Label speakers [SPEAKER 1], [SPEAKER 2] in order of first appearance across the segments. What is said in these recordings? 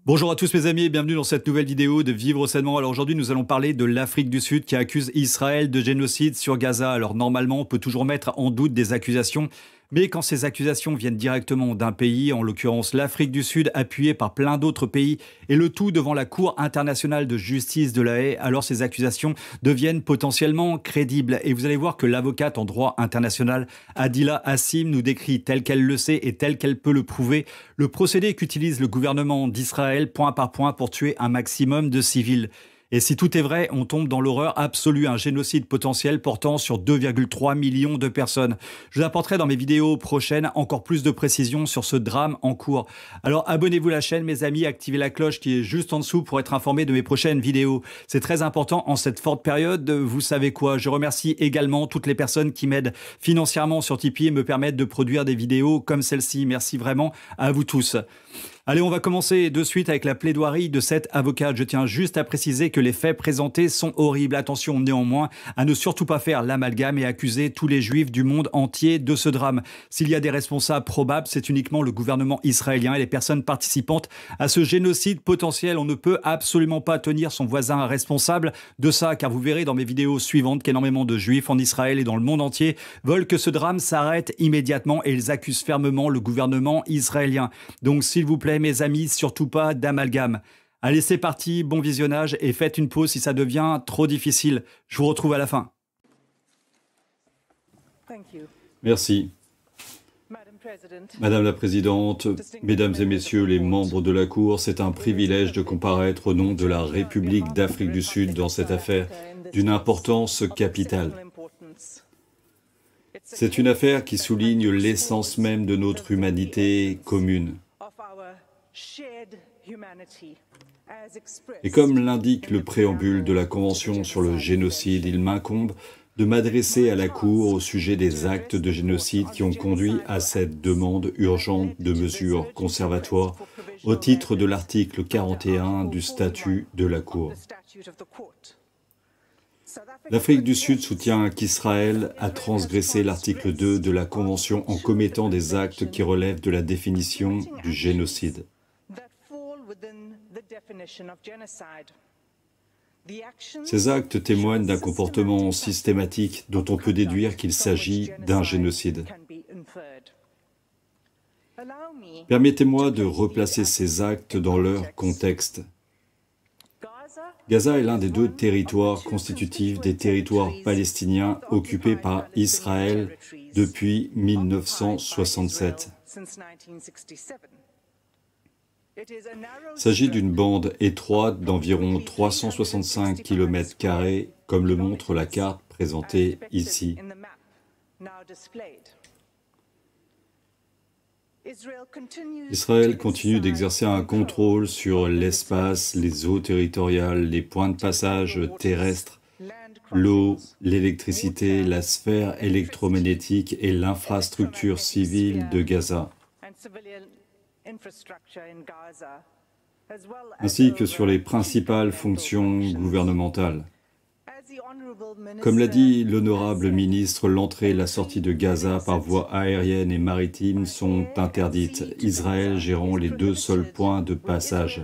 [SPEAKER 1] Bonjour à tous mes amis et bienvenue dans cette nouvelle vidéo de Vivre sainement. Alors aujourd'hui nous allons parler de l'Afrique du Sud qui accuse Israël de génocide sur Gaza. Alors normalement on peut toujours mettre en doute des accusations, mais quand ces accusations viennent directement d'un pays, en l'occurrence l'Afrique du Sud appuyée par plein d'autres pays, et le tout devant la Cour internationale de justice de La Haye, alors ces accusations deviennent potentiellement crédibles. Et vous allez voir que l'avocate en droit international Adila Hassim nous décrit tel qu'elle le sait et tel qu'elle peut le prouver le procédé qu'utilise le gouvernement d'Israël point par point pour tuer un maximum de civils. Et si tout est vrai, on tombe dans l'horreur absolue, un génocide potentiel portant sur 2,3 millions de personnes. Je vous apporterai dans mes vidéos prochaines encore plus de précisions sur ce drame en cours. Alors abonnez-vous à la chaîne mes amis, activez la cloche qui est juste en dessous pour être informé de mes prochaines vidéos. C'est très important en cette forte période, vous savez quoi. Je remercie également toutes les personnes qui m'aident financièrement sur Tipeee et me permettent de produire des vidéos comme celle-ci. Merci vraiment à vous tous. Allez, on va commencer de suite avec la plaidoirie de cette avocate. Je tiens juste à préciser que les faits présentés sont horribles. Attention néanmoins à ne surtout pas faire l'amalgame et accuser tous les juifs du monde entier de ce drame. S'il y a des responsables probables, c'est uniquement le gouvernement israélien et les personnes participantes à ce génocide potentiel. On ne peut absolument pas tenir son voisin responsable de ça, car vous verrez dans mes vidéos suivantes qu'énormément de juifs en Israël et dans le monde entier veulent que ce drame s'arrête immédiatement et ils accusent fermement le gouvernement israélien. Donc s'il vous plaît, mes amis, surtout pas d'amalgame. Allez, c'est parti, bon visionnage et faites une pause si ça devient trop difficile. Je vous retrouve à la fin.
[SPEAKER 2] Merci. Madame la Présidente, Mesdames et Messieurs les membres de la Cour, c'est un privilège de comparaître au nom de la République d'Afrique du Sud dans cette affaire d'une importance capitale. C'est une affaire qui souligne l'essence même de notre humanité commune. Et comme l'indique le préambule de la Convention sur le génocide, il m'incombe de m'adresser à la Cour au sujet des actes de génocide qui ont conduit à cette demande urgente de mesures conservatoires au titre de l'article 41 du statut de la Cour. L'Afrique du Sud soutient qu'Israël a transgressé l'article 2 de la Convention en commettant des actes qui relèvent de la définition du génocide. Ces actes témoignent d'un comportement systématique dont on peut déduire qu'il s'agit d'un génocide. Permettez-moi de replacer ces actes dans leur contexte. Gaza est l'un des deux territoires constitutifs des territoires palestiniens occupés par Israël depuis 1967. Il s'agit d'une bande étroite d'environ 365 km², comme le montre la carte présentée ici. Israël continue d'exercer un contrôle sur l'espace, les eaux territoriales, les points de passage terrestres, l'eau, l'électricité, la sphère électromagnétique et l'infrastructure civile de Gaza, ainsi que sur les principales fonctions gouvernementales. Comme l'a dit l'honorable ministre, l'entrée et la sortie de Gaza par voie aérienne et maritime sont interdites, Israël gérant les deux seuls points de passage.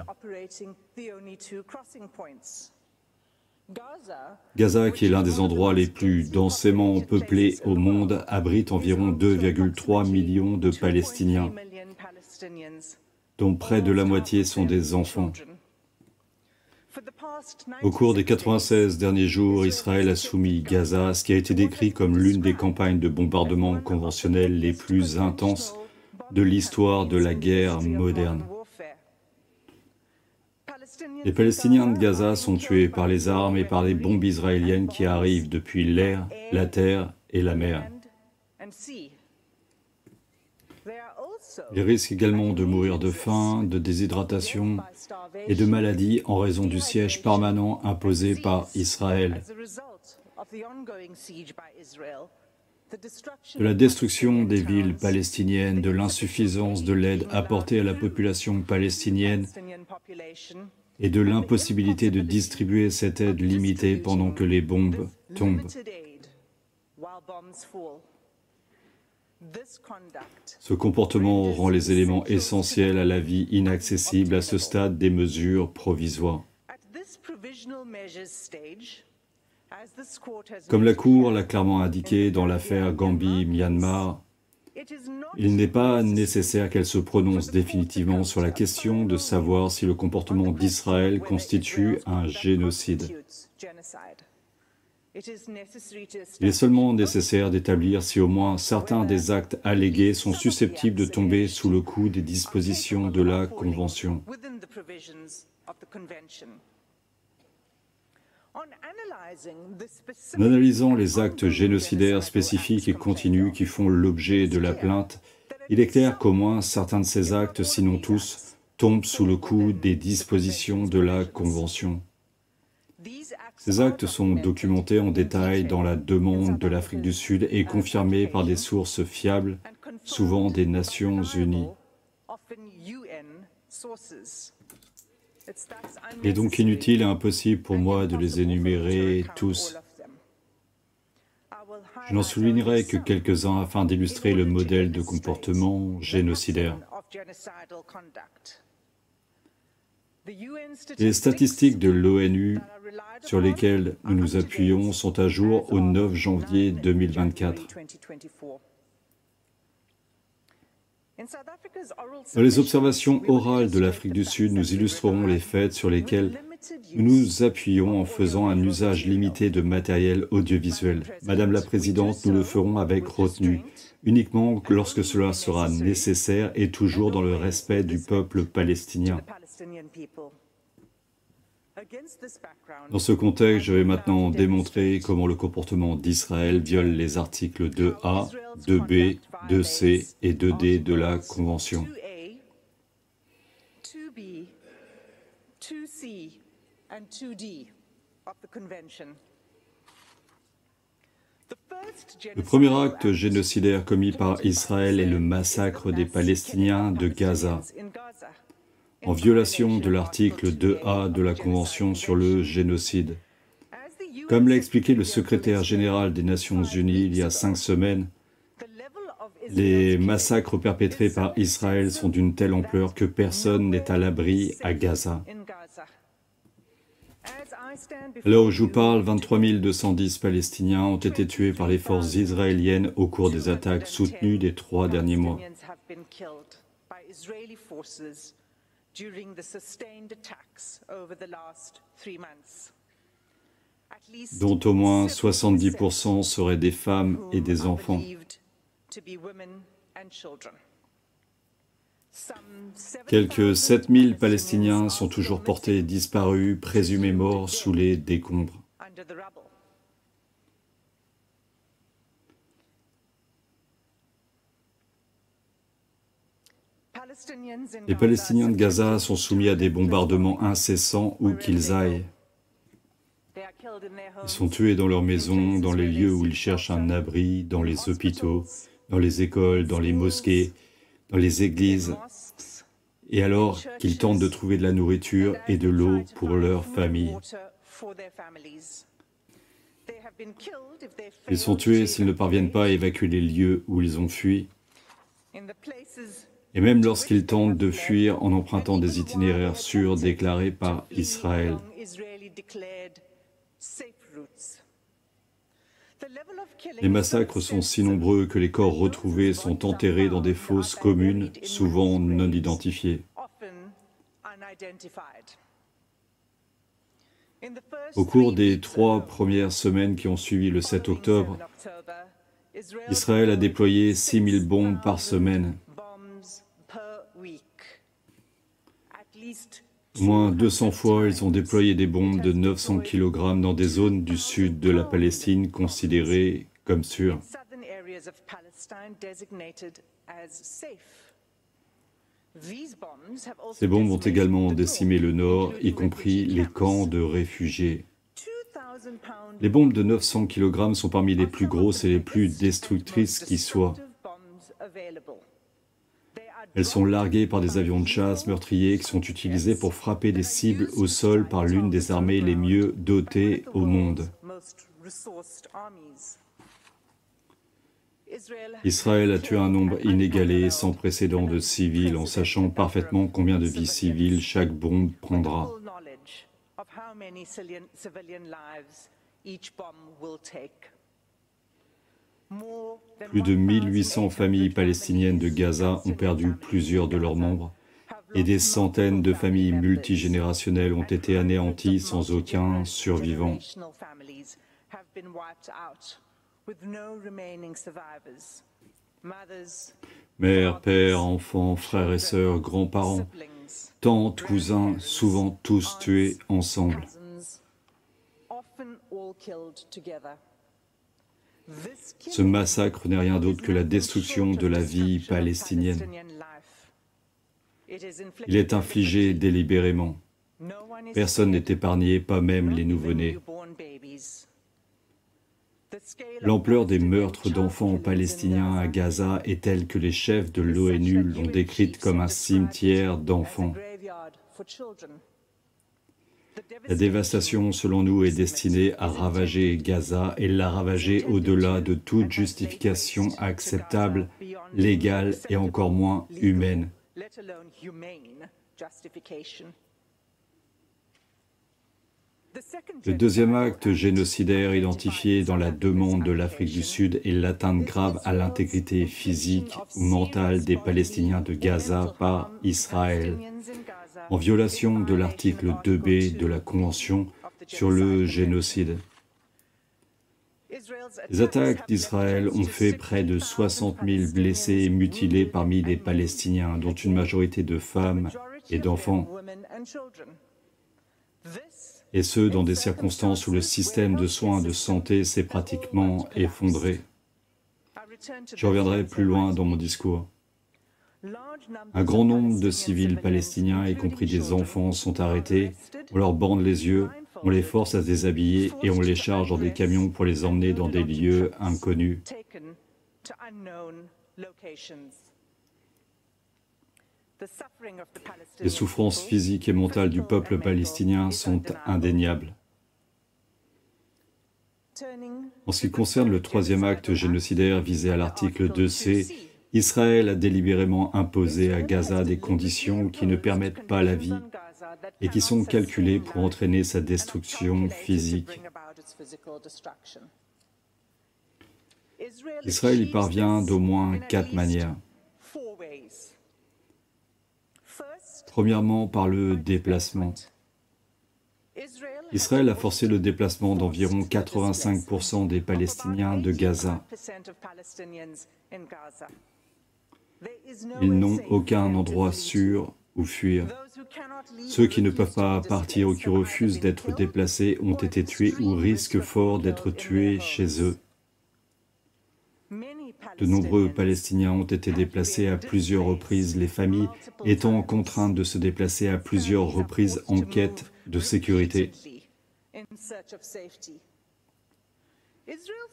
[SPEAKER 2] Gaza, qui est l'un des endroits les plus densément peuplés au monde, abrite environ 2,3 millions de Palestiniens, dont près de la moitié sont des enfants. Au cours des 96 derniers jours, Israël a soumis Gaza, ce qui a été décrit comme l'une des campagnes de bombardement conventionnelles les plus intenses de l'histoire de la guerre moderne. Les Palestiniens de Gaza sont tués par les armes et par les bombes israéliennes qui arrivent depuis l'air, la terre et la mer. Ils risquent également de mourir de faim, de déshydratation et de maladies en raison du siège permanent imposé par Israël, de la destruction des villes palestiniennes, de l'insuffisance de l'aide apportée à la population palestinienne et de l'impossibilité de distribuer cette aide limitée pendant que les bombes tombent. Ce comportement rend les éléments essentiels à la vie inaccessibles à ce stade des mesures provisoires. Comme la Cour l'a clairement indiqué dans l'affaire Gambie-Myanmar, il n'est pas nécessaire qu'elle se prononce définitivement sur la question de savoir si le comportement d'Israël constitue un génocide. Il est seulement nécessaire d'établir si au moins certains des actes allégués sont susceptibles de tomber sous le coup des dispositions de la Convention. En analysant les actes génocidaires spécifiques et continus qui font l'objet de la plainte, il est clair qu'au moins certains de ces actes, sinon tous, tombent sous le coup des dispositions de la Convention. Ces actes sont documentés en détail dans la demande de l'Afrique du Sud et confirmés par des sources fiables, souvent des Nations Unies. Il est donc inutile et impossible pour moi de les énumérer tous. Je n'en soulignerai que quelques-uns afin d'illustrer le modèle de comportement génocidaire. Les statistiques de l'ONU sur lesquelles nous nous appuyons sont à jour au 9 janvier 2024. Dans les observations orales de l'Afrique du Sud, nous illustrerons les faits sur lesquels nous nous appuyons en faisant un usage limité de matériel audiovisuel. Madame la Présidente, nous le ferons avec retenue, uniquement lorsque cela sera nécessaire et toujours dans le respect du peuple palestinien. Dans ce contexte, je vais maintenant démontrer comment le comportement d'Israël viole les articles 2A, 2B, 2C et 2D de la Convention. Le premier acte génocidaire commis par Israël est le massacre des Palestiniens de Gaza, en violation de l'article 2A de la Convention sur le génocide. Comme l'a expliqué le secrétaire général des Nations Unies il y a 5 semaines, les massacres perpétrés par Israël sont d'une telle ampleur que personne n'est à l'abri à Gaza. À l'heure où je vous parle, 23 210 Palestiniens ont été tués par les forces israéliennes au cours des attaques soutenues des 3 derniers mois, dont au moins 70% seraient des femmes et des enfants. Quelques 7000 Palestiniens sont toujours portés disparus, présumés morts sous les décombres. Les Palestiniens de Gaza sont soumis à des bombardements incessants où qu'ils aillent. Ils sont tués dans leurs maisons, dans les lieux où ils cherchent un abri, dans les hôpitaux, dans les écoles, dans les mosquées, dans les églises, et alors qu'ils tentent de trouver de la nourriture et de l'eau pour leur famille. Ils sont tués s'ils ne parviennent pas à évacuer les lieux où ils ont fui, et même lorsqu'ils tentent de fuir en empruntant des itinéraires sûrs déclarés par Israël. Les massacres sont si nombreux que les corps retrouvés sont enterrés dans des fosses communes, souvent non identifiées. Au cours des 3 premières semaines qui ont suivi le 7 octobre, Israël a déployé 6000 bombes par semaine. Au moins 200 fois, ils ont déployé des bombes de 900 kg dans des zones du sud de la Palestine considérées comme sûres. Ces bombes ont également décimé le nord, y compris les camps de réfugiés. Les bombes de 900 kg sont parmi les plus grosses et les plus destructrices qui soient. Elles sont larguées par des avions de chasse meurtriers qui sont utilisés pour frapper des cibles au sol par l'une des armées les mieux dotées au monde. Israël a tué un nombre inégalé et sans précédent de civils en sachant parfaitement combien de vies civiles chaque bombe prendra. Plus de 1800 familles palestiniennes de Gaza ont perdu plusieurs de leurs membres et des centaines de familles multigénérationnelles ont été anéanties sans aucun survivant. Mères, pères, enfants, frères et sœurs, grands-parents, tantes, cousins, souvent tous tués ensemble. Ce massacre n'est rien d'autre que la destruction de la vie palestinienne. Il est infligé délibérément. Personne n'est épargné, pas même les nouveau-nés. L'ampleur des meurtres d'enfants palestiniens à Gaza est telle que les chefs de l'ONU l'ont décrite comme un cimetière d'enfants. La dévastation, selon nous, est destinée à ravager Gaza et l'a ravager au-delà de toute justification acceptable, légale et encore moins humaine. Le deuxième acte génocidaire identifié dans la demande de l'Afrique du Sud est l'atteinte grave à l'intégrité physique ou mentale des Palestiniens de Gaza par Israël, en violation de l'article 2b de la Convention sur le génocide. Les attaques d'Israël ont fait près de 60 000 blessés et mutilés parmi les Palestiniens, dont une majorité de femmes et d'enfants. Et ce, dans des circonstances où le système de soins de santé s'est pratiquement effondré. Je reviendrai plus loin dans mon discours. Un grand nombre de civils palestiniens, y compris des enfants, sont arrêtés, on leur bande les yeux, on les force à se déshabiller et on les charge dans des camions pour les emmener dans des lieux inconnus. Les souffrances physiques et mentales du peuple palestinien sont indéniables. En ce qui concerne le troisième acte génocidaire visé à l'article 2c, Israël a délibérément imposé à Gaza des conditions qui ne permettent pas la vie et qui sont calculées pour entraîner sa destruction physique. Israël y parvient d'au moins 4 manières. Premièrement, par le déplacement. Israël a forcé le déplacement d'environ 85% des Palestiniens de Gaza. Ils n'ont aucun endroit sûr où fuir. Ceux qui ne peuvent pas partir ou qui refusent d'être déplacés ont été tués ou risquent fort d'être tués chez eux. De nombreux Palestiniens ont été déplacés à plusieurs reprises, les familles étant contraintes de se déplacer à plusieurs reprises en quête de sécurité.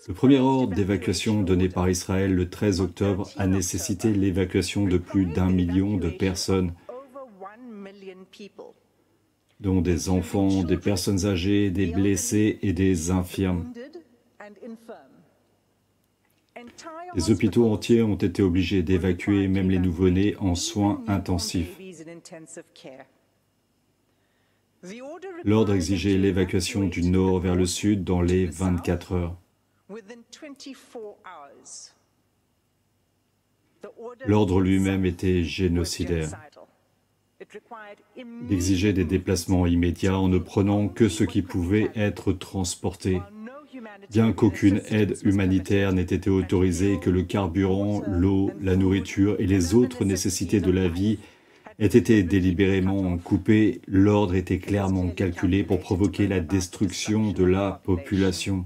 [SPEAKER 2] Le premier ordre d'évacuation donné par Israël le 13 octobre a nécessité l'évacuation de plus d'1 million de personnes, dont des enfants, des personnes âgées, des blessés et des infirmes. Des hôpitaux entiers ont été obligés d'évacuer même les nouveau-nés en soins intensifs. L'ordre exigeait l'évacuation du nord vers le sud dans les 24 heures. L'ordre lui-même était génocidaire. Il exigeait des déplacements immédiats en ne prenant que ce qui pouvait être transporté. Bien qu'aucune aide humanitaire n'ait été autorisée et que le carburant, l'eau, la nourriture et les autres nécessités de la vie aient été délibérément coupés, l'ordre était clairement calculé pour provoquer la destruction de la population.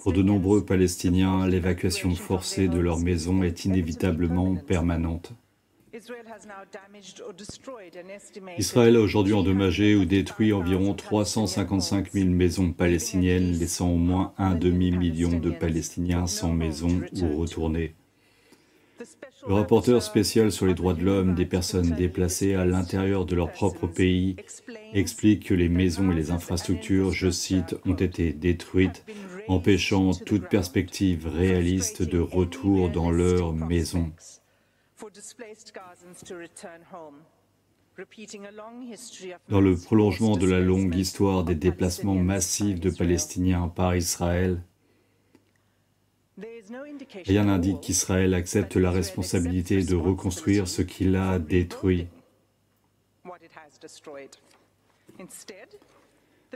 [SPEAKER 2] Pour de nombreux Palestiniens, l'évacuation forcée de leur maison est inévitablement permanente. Israël a aujourd'hui endommagé ou détruit environ 355 000 maisons palestiniennes, laissant au moins un demi-million de Palestiniens sans maison ou retournés. Le rapporteur spécial sur les droits de l'homme des personnes déplacées à l'intérieur de leur propre pays explique que les maisons et les infrastructures, je cite, ont été détruites empêchant toute perspective réaliste de retour dans leur maison. Dans le prolongement de la longue histoire des déplacements massifs de Palestiniens par Israël, rien n'indique qu'Israël accepte la responsabilité de reconstruire ce qu'il a détruit.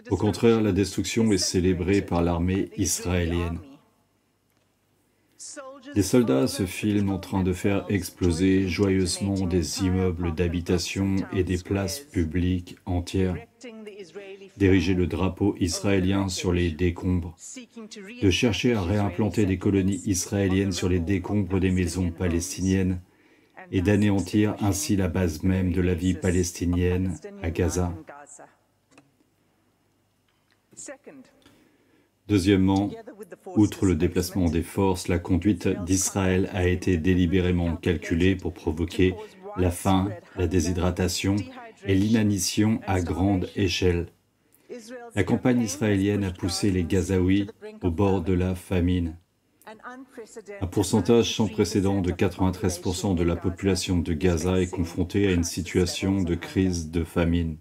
[SPEAKER 2] Au contraire, la destruction est célébrée par l'armée israélienne. Des soldats se filment en train de faire exploser joyeusement des immeubles d'habitation et des places publiques entières, d'ériger le drapeau israélien sur les décombres, de chercher à réimplanter des colonies israéliennes sur les décombres des maisons palestiniennes et d'anéantir ainsi la base même de la vie palestinienne à Gaza. Deuxièmement, outre le déplacement des forces, la conduite d'Israël a été délibérément calculée pour provoquer la faim, la déshydratation et l'inanition à grande échelle. La campagne israélienne a poussé les Gazaouis au bord de la famine. Un pourcentage sans précédent de 93% de la population de Gaza est confrontée à une situation de crise de famine.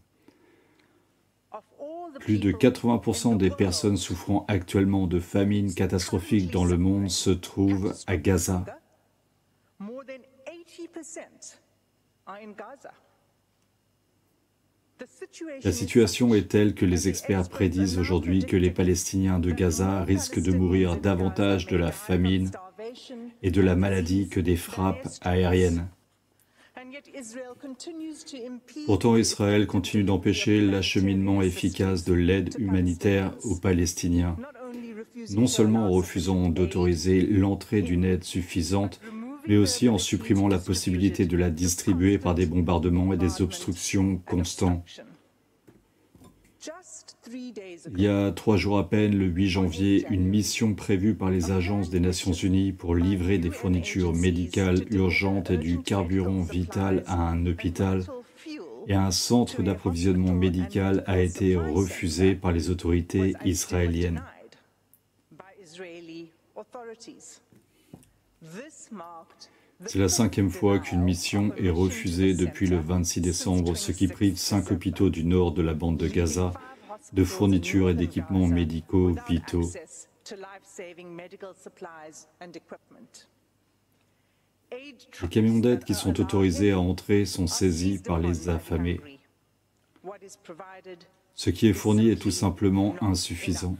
[SPEAKER 2] Plus de 80% des personnes souffrant actuellement de famine catastrophique dans le monde se trouvent à Gaza. La situation est telle que les experts prédisent aujourd'hui que les Palestiniens de Gaza risquent de mourir davantage de la famine et de la maladie que des frappes aériennes. Pourtant, Israël continue d'empêcher l'acheminement efficace de l'aide humanitaire aux Palestiniens, non seulement en refusant d'autoriser l'entrée d'une aide suffisante, mais aussi en supprimant la possibilité de la distribuer par des bombardements et des obstructions constants. Il y a 3 jours à peine, le 8 janvier, une mission prévue par les agences des Nations Unies pour livrer des fournitures médicales urgentes et du carburant vital à un hôpital et à un centre d'approvisionnement médical a été refusée par les autorités israéliennes. C'est la 5e fois qu'une mission est refusée depuis le 26 décembre, ce qui prive 5 hôpitaux du nord de la bande de Gaza de fournitures et d'équipements médicaux vitaux. Les camions d'aide qui sont autorisés à entrer sont saisis par les affamés. Ce qui est fourni est tout simplement insuffisant.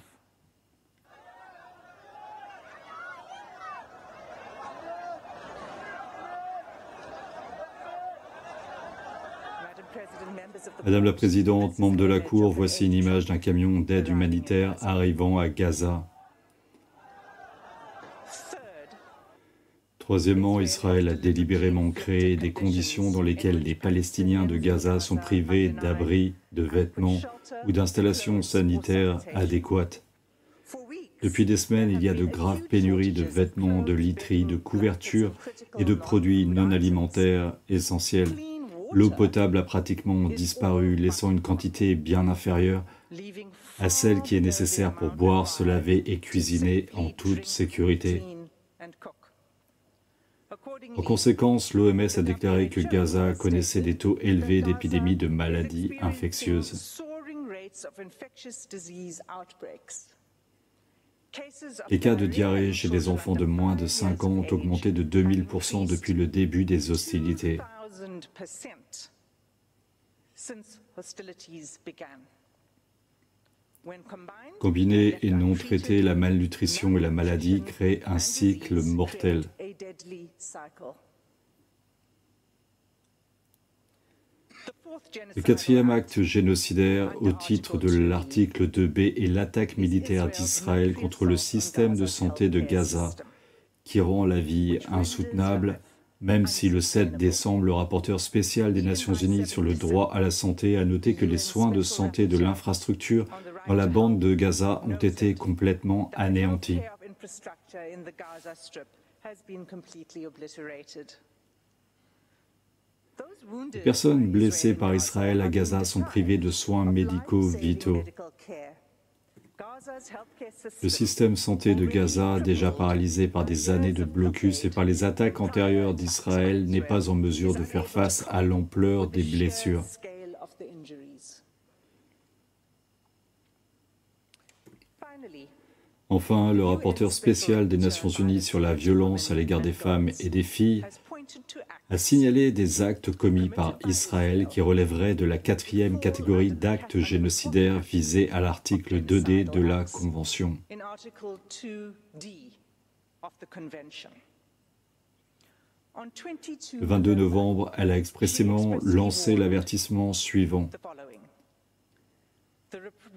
[SPEAKER 2] Madame la Présidente, membre de la Cour, voici une image d'un camion d'aide humanitaire arrivant à Gaza. Troisièmement, Israël a délibérément créé des conditions dans lesquelles les Palestiniens de Gaza sont privés d'abris, de vêtements ou d'installations sanitaires adéquates. Depuis des semaines, il y a de graves pénuries de vêtements, de literie, de couvertures et de produits non alimentaires essentiels. L'eau potable a pratiquement disparu, laissant une quantité bien inférieure à celle qui est nécessaire pour boire, se laver et cuisiner en toute sécurité. En conséquence, l'OMS a déclaré que Gaza connaissait des taux élevés d'épidémies de maladies infectieuses. Les cas de diarrhée chez les enfants de moins de 5 ans ont augmenté de 2000% depuis le début des hostilités. Combinée et non traitée, la malnutrition et la maladie créent un cycle mortel. Le 4e acte génocidaire, au titre de l'article 2b, est l'attaque militaire d'Israël contre le système de santé de Gaza, qui rend la vie insoutenable, même si le 7 décembre, le rapporteur spécial des Nations Unies sur le droit à la santé a noté que les soins de santé de l'infrastructure dans la bande de Gaza ont été complètement anéantis. Les personnes blessées par Israël à Gaza sont privées de soins médicaux vitaux. Le système santé de Gaza, déjà paralysé par des années de blocus et par les attaques antérieures d'Israël, n'est pas en mesure de faire face à l'ampleur des blessures. Enfin, le rapporteur spécial des Nations Unies sur la violence à l'égard des femmes et des filles a signalé des actes commis par Israël qui relèveraient de la 4e catégorie d'actes génocidaires visés à l'article 2D de la Convention. Le 22 novembre, elle a expressément lancé l'avertissement suivant.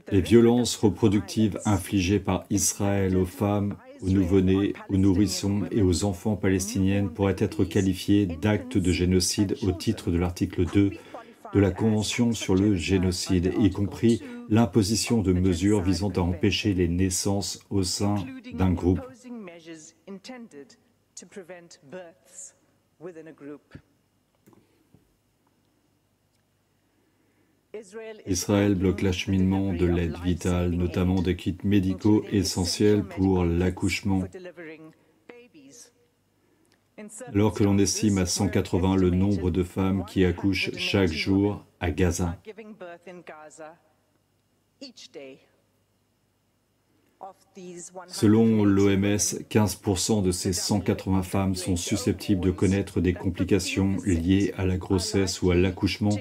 [SPEAKER 2] Les violences reproductives infligées par Israël aux femmes, aux nouveau-nés, aux nourrissons et aux enfants palestiniennes pourraient être qualifiées d'actes de génocide au titre de l'article 2 de la Convention sur le génocide, y compris l'imposition de mesures visant à empêcher les naissances au sein d'un groupe. Israël bloque l'acheminement de l'aide vitale, notamment des kits médicaux essentiels pour l'accouchement. Alors que l'on estime à 180 le nombre de femmes qui accouchent chaque jour à Gaza. Selon l'OMS, 15% de ces 180 femmes sont susceptibles de connaître des complications liées à la grossesse ou à l'accouchement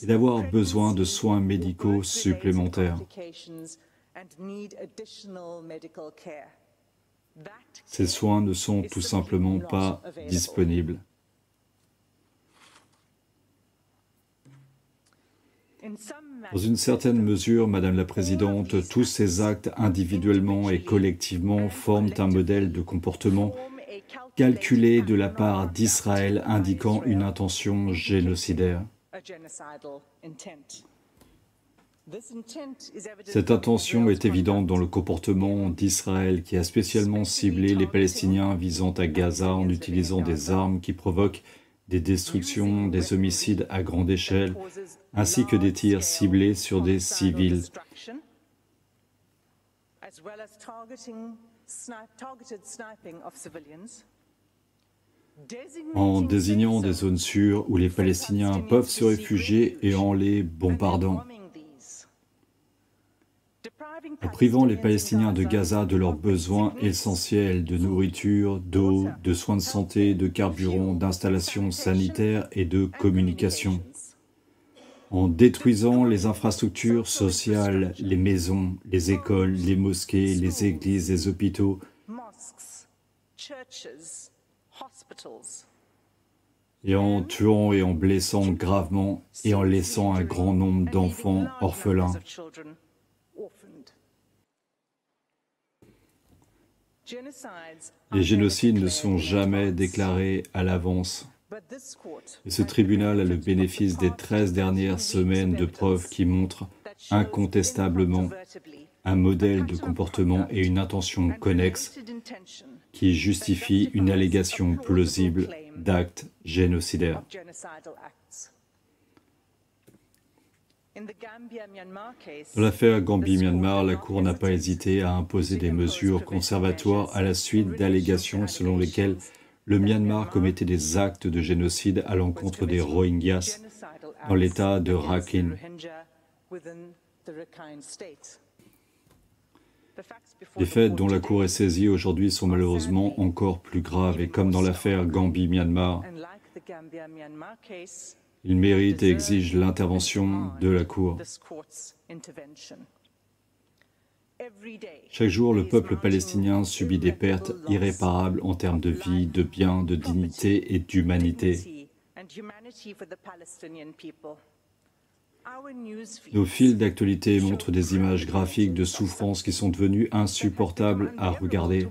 [SPEAKER 2] et d'avoir besoin de soins médicaux supplémentaires. Ces soins ne sont tout simplement pas disponibles. Dans une certaine mesure, Madame la Présidente, tous ces actes individuellement et collectivement forment un modèle de comportement calculé de la part d'Israël indiquant une intention génocidaire. Cette intention est évidente dans le comportement d'Israël qui a spécialement ciblé les Palestiniens visant à Gaza en utilisant des armes qui provoquent des destructions, des homicides à grande échelle, ainsi que des tirs ciblés sur des civils. En désignant des zones sûres où les Palestiniens peuvent se réfugier et en les bombardant. En privant les Palestiniens de Gaza de leurs besoins essentiels de nourriture, d'eau, de soins de santé, de carburant, d'installations sanitaires et de communication. En détruisant les infrastructures sociales, les maisons, les écoles, les mosquées, les églises, les hôpitaux, et en tuant et en blessant gravement et en laissant un grand nombre d'enfants orphelins. Les génocides ne sont jamais déclarés à l'avance. Et ce tribunal a le bénéfice des 13 dernières semaines de preuves qui montrent incontestablement un modèle de comportement et une intention connexe qui justifie une allégation plausible d'actes génocidaires. Dans l'affaire Gambie-Myanmar, la Cour n'a pas hésité à imposer des mesures conservatoires à la suite d'allégations selon lesquelles le Myanmar commettait des actes de génocide à l'encontre des Rohingyas dans l'État de Rakhine. Les faits dont la Cour est saisie aujourd'hui sont malheureusement encore plus graves et comme dans l'affaire Gambie-Myanmar, ils méritent et exigent l'intervention de la Cour. Chaque jour, le peuple palestinien subit des pertes irréparables en termes de vie, de biens, de dignité et d'humanité. Nos fils d'actualité montrent des images graphiques de souffrances qui sont devenues insupportables à regarder.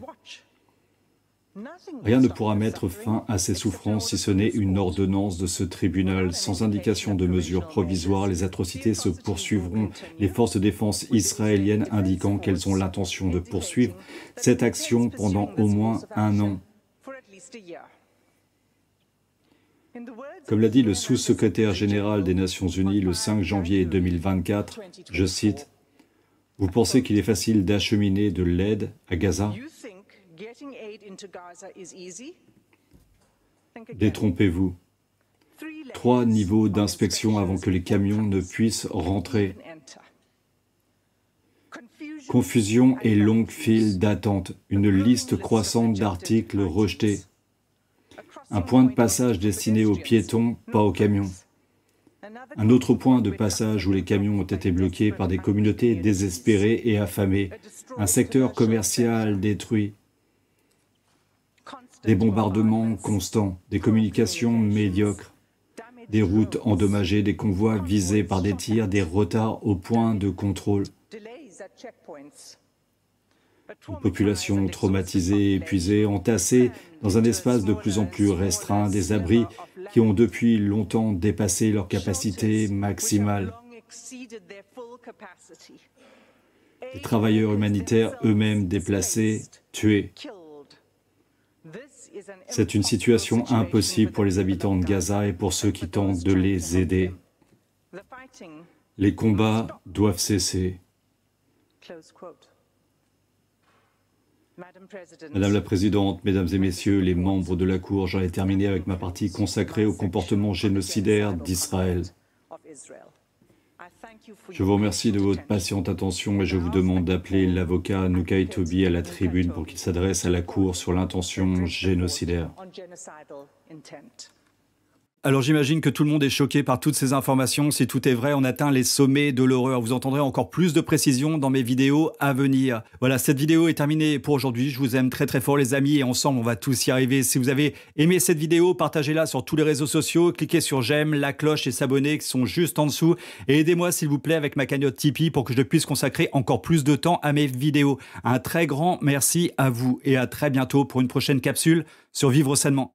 [SPEAKER 2] Rien ne pourra mettre fin à ces souffrances si ce n'est une ordonnance de ce tribunal. Sans indication de mesures provisoires, les atrocités se poursuivront. Les forces de défense israéliennes indiquant qu'elles ont l'intention de poursuivre cette action pendant au moins 1 an. Comme l'a dit le sous-secrétaire général des Nations Unies le 5 janvier 2024, je cite, « Vous pensez qu'il est facile d'acheminer de l'aide à Gaza? Détrompez-vous. 3 niveaux d'inspection avant que les camions ne puissent rentrer. Confusion et longue file d'attente. Une liste croissante d'articles rejetés. Un point de passage destiné aux piétons, pas aux camions. Un autre point de passage où les camions ont été bloqués par des communautés désespérées et affamées. Un secteur commercial détruit. Des bombardements constants, des communications médiocres, des routes endommagées, des convois visés par des tirs, des retards au point de contrôle. Une population traumatisée et épuisée, entassée dans un espace de plus en plus restreint, des abris qui ont depuis longtemps dépassé leur capacité maximale. Des travailleurs humanitaires eux-mêmes déplacés, tués. C'est une situation impossible pour les habitants de Gaza et pour ceux qui tentent de les aider. Les combats doivent cesser. Madame la Présidente, Mesdames et Messieurs, les membres de la Cour, j'en ai terminé avec ma partie consacrée au comportement génocidaire d'Israël. Je vous remercie de votre patiente attention et je vous demande d'appeler l'avocat Nukai Tobi à la tribune pour qu'il s'adresse à la Cour sur l'intention génocidaire.
[SPEAKER 1] Alors j'imagine que tout le monde est choqué par toutes ces informations. Si tout est vrai, on atteint les sommets de l'horreur. Vous entendrez encore plus de précisions dans mes vidéos à venir. Voilà, cette vidéo est terminée pour aujourd'hui. Je vous aime très très fort les amis et ensemble on va tous y arriver. Si vous avez aimé cette vidéo, partagez-la sur tous les réseaux sociaux. Cliquez sur j'aime, la cloche et s'abonner qui sont juste en dessous. Et aidez-moi s'il vous plaît avec ma cagnotte Tipeee pour que je puisse consacrer encore plus de temps à mes vidéos. Un très grand merci à vous et à très bientôt pour une prochaine capsule sur Vivre Sainement.